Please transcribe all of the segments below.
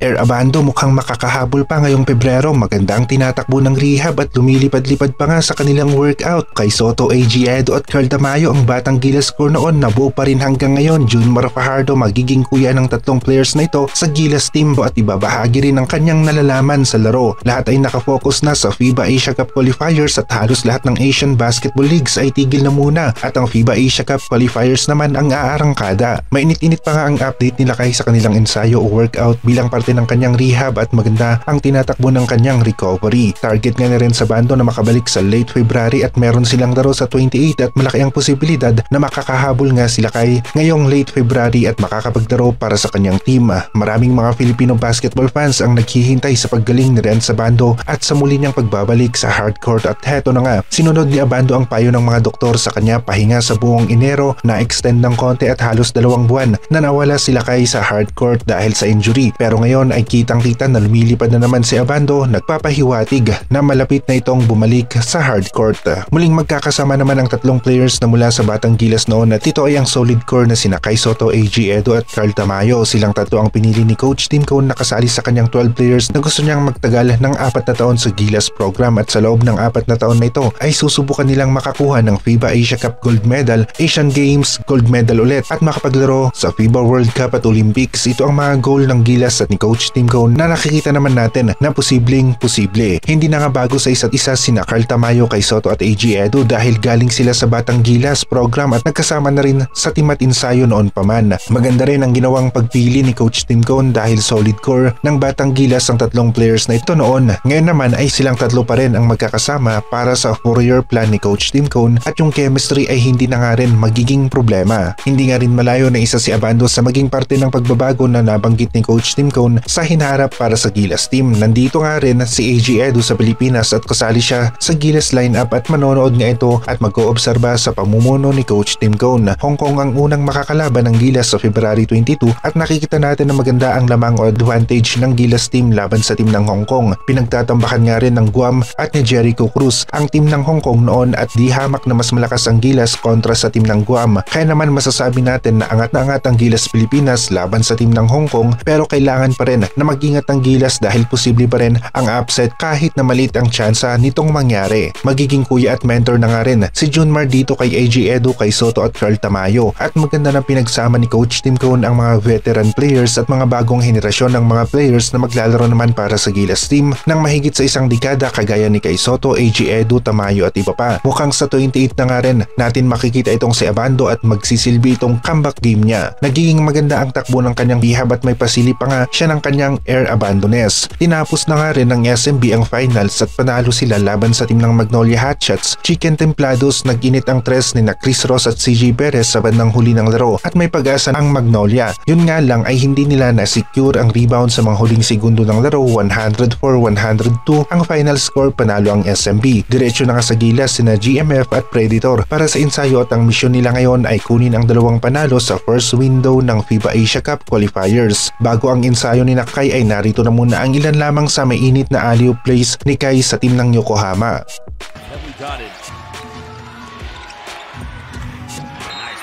Air Abando mukhang makakahabol pa ngayong Pebrero. Magandang tinatakbo ng rehab at lumilipad-lipad pa nga sa kanilang workout. Kay Soto, AG Edo at Carl Tamayo ang batang Gilas core noon nabuo pa rin hanggang ngayon. Junmar Fajardo magiging kuya ng tatlong players na ito sa Gilas team at ibabahagi rin ang kanyang nalalaman sa laro. Lahat ay nakafocus na sa FIBA Asia Cup qualifiers at halos lahat ng Asian Basketball Leagues ay tigil na muna at ang FIBA Asia Cup qualifiers naman ang aarangkada. Mainit-init pa nga ang update nila kay sa kanilang ensayo o workout bilang parte ng kanyang rehab at maganda ang tinatakbo ng kanyang recovery. Target nga na rin sa Bando na makabalik sa late February at meron silang laro sa 28 at malaki ang posibilidad na makakahabol nga sila kay ngayong late February at makakapaglaro para sa kanyang team. Maraming mga Filipino basketball fans ang naghihintay sa paggaling ni Ren Abando at sa muli niyang pagbabalik sa hardcourt at heto na nga, sinunod ni Abando ang payo ng mga doktor sa kanya pahinga sa buong Enero na extend ng konti at halos 2 buwan na nawala sila kay sa hardcourt dahil sa injury. Pero ngayon ay kitang-kita na lumilipad na naman si Abando, nagpapahiwatig na malapit na itong bumalik sa hardcourt. Muling magkakasama naman ang tatlong players na mula sa Batang Gilas noon at ito ay ang solid core na sina Kai Soto, AG Edo at Carl Tamayo. Silang tatlo ang pinili ni Coach Tim Cone na kasali sa kanyang 12 players na gusto niyang magtagal ng 4 na taon sa Gilas program at sa loob ng 4 na taon na ito ay susubukan nilang makakuha ng FIBA Asia Cup Gold Medal, Asian Games Gold Medal ulit at makapaglaro sa FIBA World Cup at Olympics. Ito ang mga goal ng Gilas at ni Coach Tim Cone na nakikita naman natin na posibleng posible. Hindi na nga bago sa isa't isa sina Carl Tamayo, Kai Soto at AG Edo dahil galing sila sa Batang Gilas program at nagkasama na rin sa team at ensayo noon pa man. Maganda rin ang ginawang pagpili ni Coach Tim Cone dahil solid core ng Batang Gilas ang tatlong players na ito noon. Ngayon naman ay silang tatlo pa rin ang magkakasama para sa 4-year plan ni Coach Tim Cone at yung chemistry ay hindi na nga rin magiging problema. Hindi nga rin malayo na isa si Abando sa maging parte ng pagbabago na nabanggit ni Coach Tim Cone sa hinaharap para sa Gilas team. Nandito nga rin si AG Edo sa Pilipinas at kasali siya sa Gilas lineup at manonood nga ito at mag-oobserba sa pamumuno ni Coach Tim Cone. Hong Kong ang unang makakalaban ng Gilas sa February 22 at nakikita natin na maganda ang lamang o advantage ng Gilas team laban sa team ng Hong Kong. Pinagtatambakan nga rin ng Guam at ni Jericho Cruz ang team ng Hong Kong noon at di hamak na mas malakas ang Gilas kontra sa team ng Guam. Kaya naman masasabi natin na angat ang Gilas Pilipinas laban sa team ng Hong Kong pero kailangan pa rin na mag-ingat ang Gilas dahil posible pa rin ang upset kahit na maliit ang tsansa nitong mangyari. Magiging kuya at mentor na nga rin si Junmar dito kay AG Edo, Kai Soto at Carl Tamayo at maganda na pinagsama ni Coach Tim Cone ang mga veteran players at mga bagong henerasyon ng mga players na maglalaro naman para sa Gilas team ng mahigit sa isang dekada kagaya ni Kai Soto, AG Edo, Tamayo at iba pa. Mukhang sa 28 na nga rin natin makikita itong si Abando at magsisilbi itong comeback game niya. Nagiging maganda ang takbo ng kanyang rehab at may pasilip pa nga siya ng kanyang Air Abandones. Tinapos na nga rin ng SMB ang finals at panalo sila laban sa team ng Magnolia Hotshots. Chicken Templados nag-init ang tres ni na Chris Ross at CJ Perez sa bandang huli ng laro at may pag-asa ang Magnolia. Yun nga lang ay hindi nila na-secure ang rebound sa mga huling segundo ng laro. 104-102 ang final score, panalo ang SMB. Diretso na nga sa Gilas sina GMF at Predator para sa ensayo at ang misyon nila ngayon ay kunin ang 2 panalo sa first window ng FIBA Asia Cup qualifiers. Bago ang ensayo ni Kai ay narito na muna ang ilan lamang sa may init na alley-oop plays ni Kai sa team ng Yokohama. Nice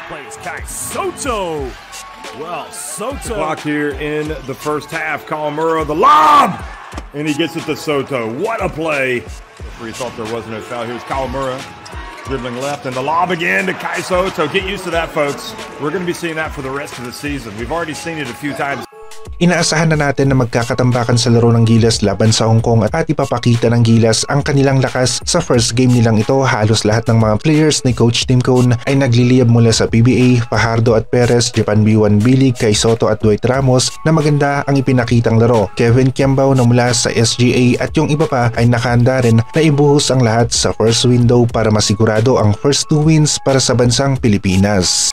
plays, Kai Soto. Well, Soto. Clock here in the first half. Kawamura, the lob! And he gets it to Soto. What a play. Referee thought there wasn't a foul. Here's Kawamura dribbling left and the lob again to Kai Soto. Get used to that, folks. We're going to be seeing that for the rest of the season. We've already seen it a few times. Inaasahan na natin na magkakatambakan sa laro ng Gilas laban sa Hong Kong at ipapakita ng Gilas ang kanilang lakas sa first game nilang ito. Halos lahat ng mga players ni Coach Tim Cone ay nagliliyab mula sa PBA, Fajardo at Perez, Japan B1 B-League, Kai Soto at Dwight Ramos na maganda ang ipinakitang laro. Kevin Kiambao na mula sa SGA at yung iba pa ay nakahanda rin na ibuhos ang lahat sa first window para masigurado ang first 2 wins para sa bansang Pilipinas.